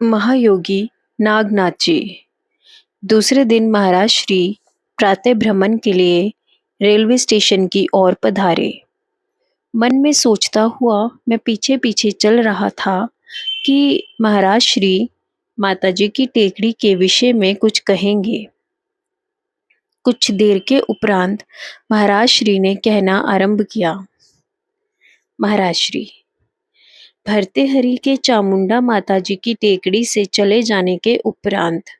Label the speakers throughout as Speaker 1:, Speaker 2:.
Speaker 1: महायोगी नागनाथ जी। दूसरे दिन महाराज श्री प्रातः भ्रमण के लिए रेलवे स्टेशन की ओर पधारे। मन में सोचता हुआ मैं पीछे पीछे चल रहा था कि महाराज श्री माताजी की टेकड़ी के विषय में कुछ कहेंगे। कुछ देर के उपरांत महाराज श्री ने कहना आरंभ किया। महाराज श्री, भर्तृहरि के चामुंडा माताजी की टेकड़ी से चले जाने के उपरांत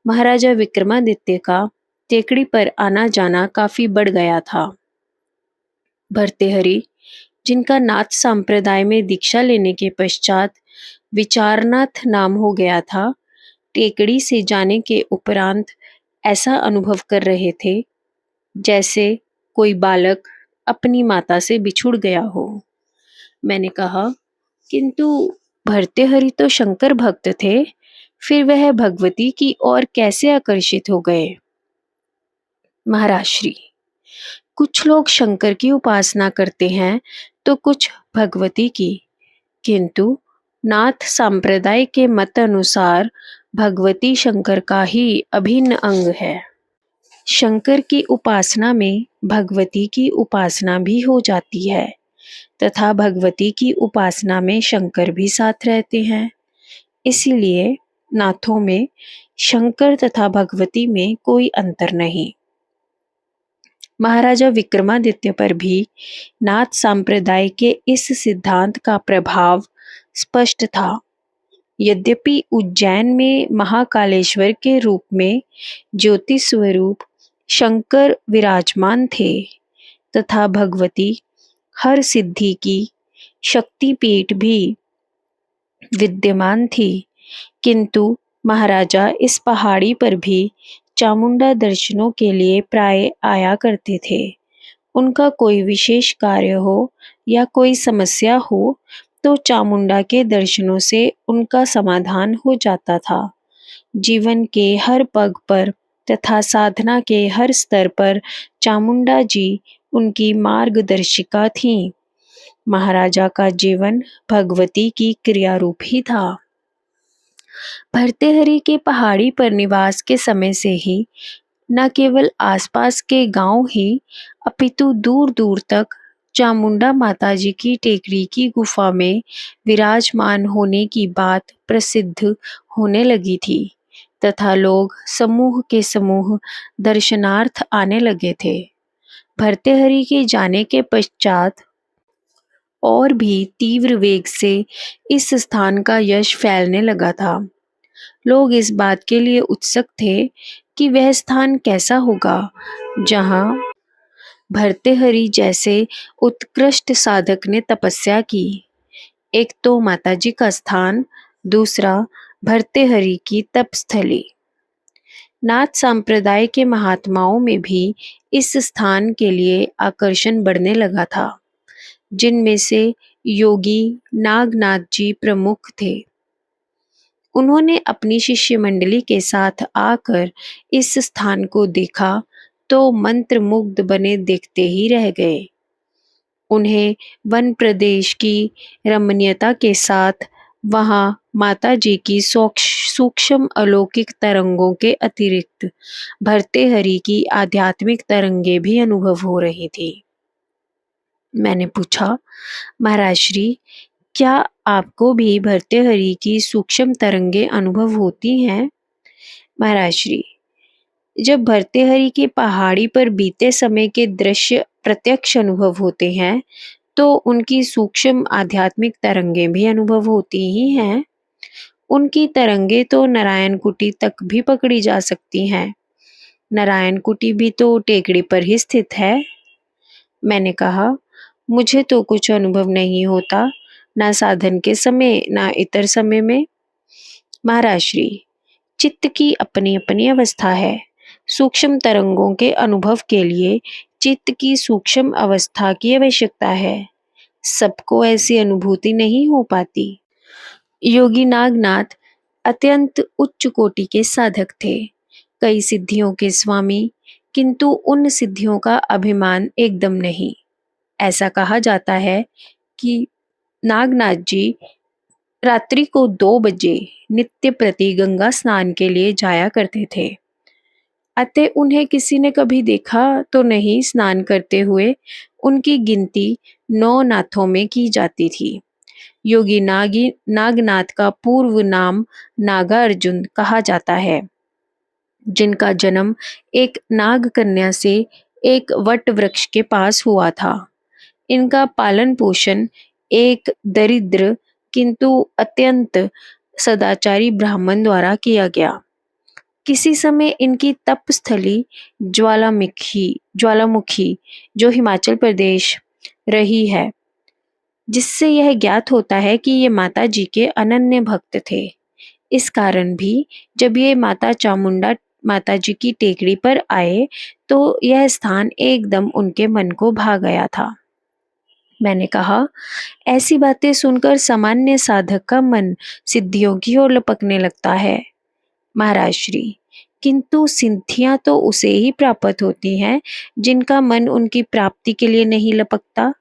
Speaker 1: महाराजा विक्रमादित्य का टेकड़ी पर आना जाना काफी बढ़ गया था। भर्तृहरि, जिनका नाथ संप्रदाय में दीक्षा लेने के पश्चात विचारनाथ नाम हो गया था, टेकड़ी से जाने के उपरांत ऐसा अनुभव कर रहे थे जैसे कोई बालक अपनी माता से बिछुड़ गया हो। मैंने कहा, किंतु भर्तृहरि तो शंकर भक्त थे, फिर वह भगवती की ओर कैसे आकर्षित हो गए? महाराज श्री, कुछ लोग शंकर की उपासना करते हैं तो कुछ भगवती की, किंतु नाथ संप्रदाय के मत अनुसार भगवती शंकर का ही अभिन्न अंग है। शंकर की उपासना में भगवती की उपासना भी हो जाती है तथा भगवती की उपासना में शंकर भी साथ रहते हैं। इसीलिए नाथों में शंकर तथा भगवती में कोई अंतर नहीं। महाराजा विक्रमादित्य पर भी नाथ संप्रदाय के इस सिद्धांत का प्रभाव स्पष्ट था। यद्यपि उज्जैन में महाकालेश्वर के रूप में ज्योति स्वरूप शंकर विराजमान थे तथा भगवती हर सिद्धि की शक्तिपीठ भी विद्यमान थी, किंतु महाराजा इस पहाड़ी पर भी चामुंडा दर्शनों के लिए प्राय आया करते थे। उनका कोई विशेष कार्य हो या कोई समस्या हो तो चामुंडा के दर्शनों से उनका समाधान हो जाता था। जीवन के हर पग पर तथा साधना के हर स्तर पर चामुंडा जी उनकी मार्गदर्शिका थीं। महाराजा का जीवन भगवती की क्रिया रूप ही था। भर्तृहरि के पहाड़ी पर निवास के समय से ही न केवल आसपास के गांव ही अपितु दूर दूर तक चामुंडा माताजी की टेकड़ी की गुफा में विराजमान होने की बात प्रसिद्ध होने लगी थी तथा लोग समूह के समूह दर्शनार्थ आने लगे थे। भर्तृहरि के जाने के पश्चात और भी तीव्र वेग से इस स्थान का यश फैलने लगा था। लोग इस बात के लिए उत्सुक थे कि वह स्थान कैसा होगा जहां भर्तृहरि जैसे उत्कृष्ट साधक ने तपस्या की। एक तो माताजी का स्थान, दूसरा भर्तृहरि की तपस्थली। नाथ संप्रदाय के महात्माओं में भी इस स्थान के लिए आकर्षण बढ़ने लगा था, जिनमें से योगी नागनाथ जी प्रमुख थे। उन्होंने अपनी शिष्य मंडली के साथ आकर इस स्थान को देखा तो मंत्रमुग्ध बने देखते ही रह गए। उन्हें वन प्रदेश की रमणीयता के साथ वहां माता जी की सूक्ष्म अलौकिक तरंगों के अतिरिक्त भर्तृहरि की आध्यात्मिक तरंगे भी अनुभव हो रही थी। मैंने पूछा, महाराज श्री, क्या आपको भी भर्तृहरि की सूक्ष्म तरंगे अनुभव होती हैं? महाराज श्री, जब भर्तृहरि की पहाड़ी पर बीते समय के दृश्य प्रत्यक्ष अनुभव होते हैं तो उनकी सूक्ष्म आध्यात्मिक तरंगे भी अनुभव होती ही हैं। उनकी तरंगे तो नारायण कुटी तक भी पकड़ी जा सकती हैं। नारायण कुटी भी तो टेकड़ी पर ही स्थित है। मैंने कहा, मुझे तो कुछ अनुभव नहीं होता, ना साधन के समय ना इतर समय में। महाराज श्री, चित्त की अपनी अपनी अवस्था है। सूक्ष्म तरंगों के अनुभव के लिए चित्त की सूक्ष्म अवस्था की आवश्यकता है। सबको ऐसी अनुभूति नहीं हो पाती। योगी नागनाथ अत्यंत उच्च कोटि के साधक थे, कई सिद्धियों के स्वामी, किंतु उन सिद्धियों का अभिमान एकदम नहीं। ऐसा कहा जाता है कि नागनाथ जी रात्रि को 2 बजे नित्य प्रति गंगा स्नान के लिए जाया करते थे। अतः उन्हें किसी ने कभी देखा तो नहीं स्नान करते हुए। उनकी गिनती 9 नाथों में की जाती थी। योगी नागनाथ का पूर्व नाम नागार्जुन कहा जाता है, जिनका जन्म एक नाग कन्या से एक वट वृक्ष के पास हुआ था। इनका पालन पोषण एक दरिद्र किंतु अत्यंत सदाचारी ब्राह्मण द्वारा किया गया। किसी समय इनकी तपस्थली ज्वालामुखी जो हिमाचल प्रदेश रही है, जिससे यह ज्ञात होता है कि ये माता जी के अनन्य भक्त थे। इस कारण भी जब ये माता चामुंडा माता जी की टेकड़ी पर आए तो यह स्थान एकदम उनके मन को भा गया था। मैंने कहा, ऐसी बातें सुनकर सामान्य साधक का मन सिद्धियों की ओर लपकने लगता है महाराज श्री, किंतु सिद्धियां तो उसे ही प्राप्त होती हैं जिनका मन उनकी प्राप्ति के लिए नहीं लपकता।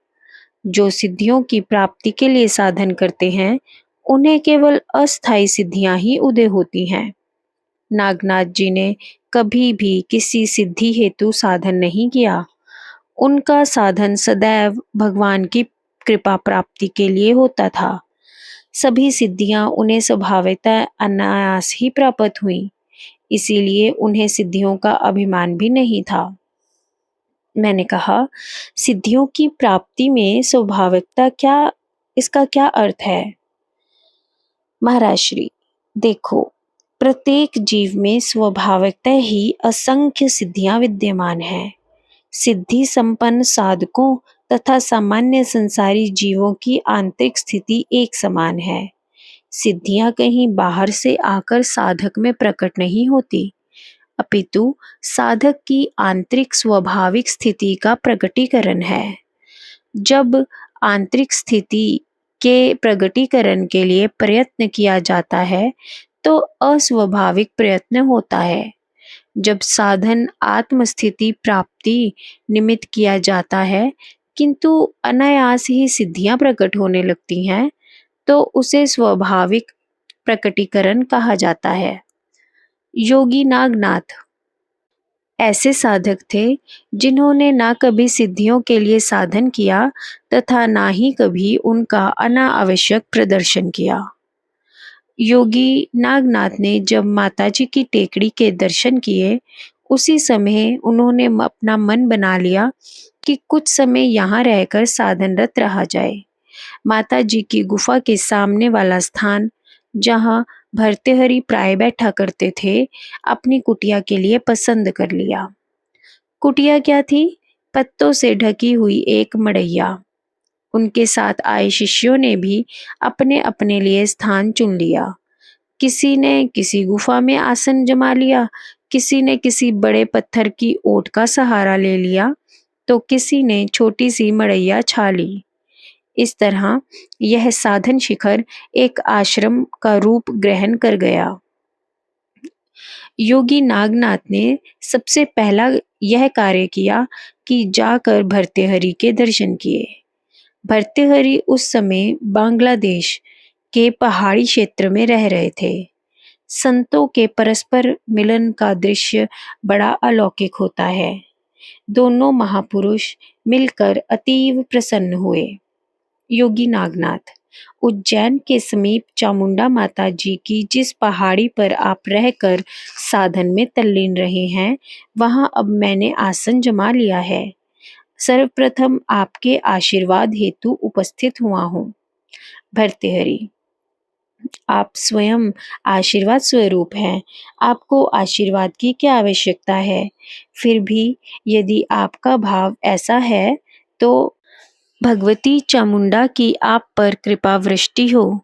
Speaker 1: जो सिद्धियों की प्राप्ति के लिए साधन करते हैं उन्हें केवल अस्थायी सिद्धियां ही उदय होती हैं। नागनाथ जी ने कभी भी किसी सिद्धि हेतु साधन नहीं किया। उनका साधन सदैव भगवान की कृपा प्राप्ति के लिए होता था। सभी सिद्धियां उन्हें स्वभावतः अनायास ही प्राप्त हुई, इसीलिए उन्हें सिद्धियों का अभिमान भी नहीं था। मैंने कहा, सिद्धियों की प्राप्ति में स्वाभाविकता क्या, इसका क्या अर्थ है? महाराज श्री, देखो, प्रत्येक जीव में स्वाभाविकतः ही असंख्य सिद्धियां विद्यमान हैं। सिद्धि संपन्न साधकों तथा सामान्य संसारी जीवों की आंतरिक स्थिति एक समान है। सिद्धियां कहीं बाहर से आकर साधक में प्रकट नहीं होती, अपितु साधक की आंतरिक स्वाभाविक स्थिति का प्रकटीकरण है। जब आंतरिक स्थिति के प्रकटीकरण के लिए प्रयत्न किया जाता है तो अस्वाभाविक प्रयत्न होता है। जब साधन आत्मस्थिति प्राप्ति निमित्त किया जाता है किंतु अनायास ही सिद्धियां प्रकट होने लगती हैं तो उसे स्वाभाविक प्रकटीकरण कहा जाता है। योगी नागनाथ ऐसे साधक थे जिन्होंने ना कभी सिद्धियों के लिए साधन किया तथा ना ही कभी उनका अनावश्यक प्रदर्शन किया। योगी नागनाथ ने जब माताजी की टेकड़ी के दर्शन किए, उसी समय उन्होंने अपना मन बना लिया कि कुछ समय यहाँ रहकर साधनरत रहा जाए। माता जी की गुफा के सामने वाला स्थान, जहाँ भर्तृहरि प्राय बैठा करते थे, अपनी कुटिया के लिए पसंद कर लिया। कुटिया क्या थी? पत्तों से ढकी हुई एक मड़ैया। उनके साथ आए शिष्यों ने भी अपने अपने लिए स्थान चुन लिया। किसी ने किसी गुफा में आसन जमा लिया, किसी ने किसी बड़े पत्थर की ओट का सहारा ले लिया, तो किसी ने छोटी सी मड़ैया छा ली। इस तरह यह साधन शिखर एक आश्रम का रूप ग्रहण कर गया। योगी नागनाथ ने सबसे पहला यह कार्य किया कि जाकर भर्तृहरि के दर्शन किए। भर्तृहरि उस समय बांग्लादेश के पहाड़ी क्षेत्र में रह रहे थे। संतों के परस्पर मिलन का दृश्य बड़ा अलौकिक होता है। दोनों महापुरुष मिलकर अतीव प्रसन्न हुए। योगी नागनाथ, उज्जैन के समीप चामुंडा माता जी की जिस पहाड़ी पर आप रहकर साधन में तल्लीन रहे हैं, वहां अब मैंने आसन जमा लिया है। सर्वप्रथम आपके आशीर्वाद हेतु उपस्थित हुआ हूँ। भर्तृहरि, आप स्वयं आशीर्वाद स्वरूप हैं। आपको आशीर्वाद की क्या आवश्यकता है? फिर भी यदि आपका भाव ऐसा है तो भगवती चामुंडा की आप पर कृपा वृष्टि हो।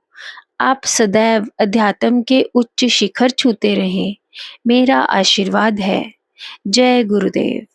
Speaker 1: आप सदैव अध्यात्म के उच्च शिखर छूते रहें, मेरा आशीर्वाद है। जय गुरुदेव।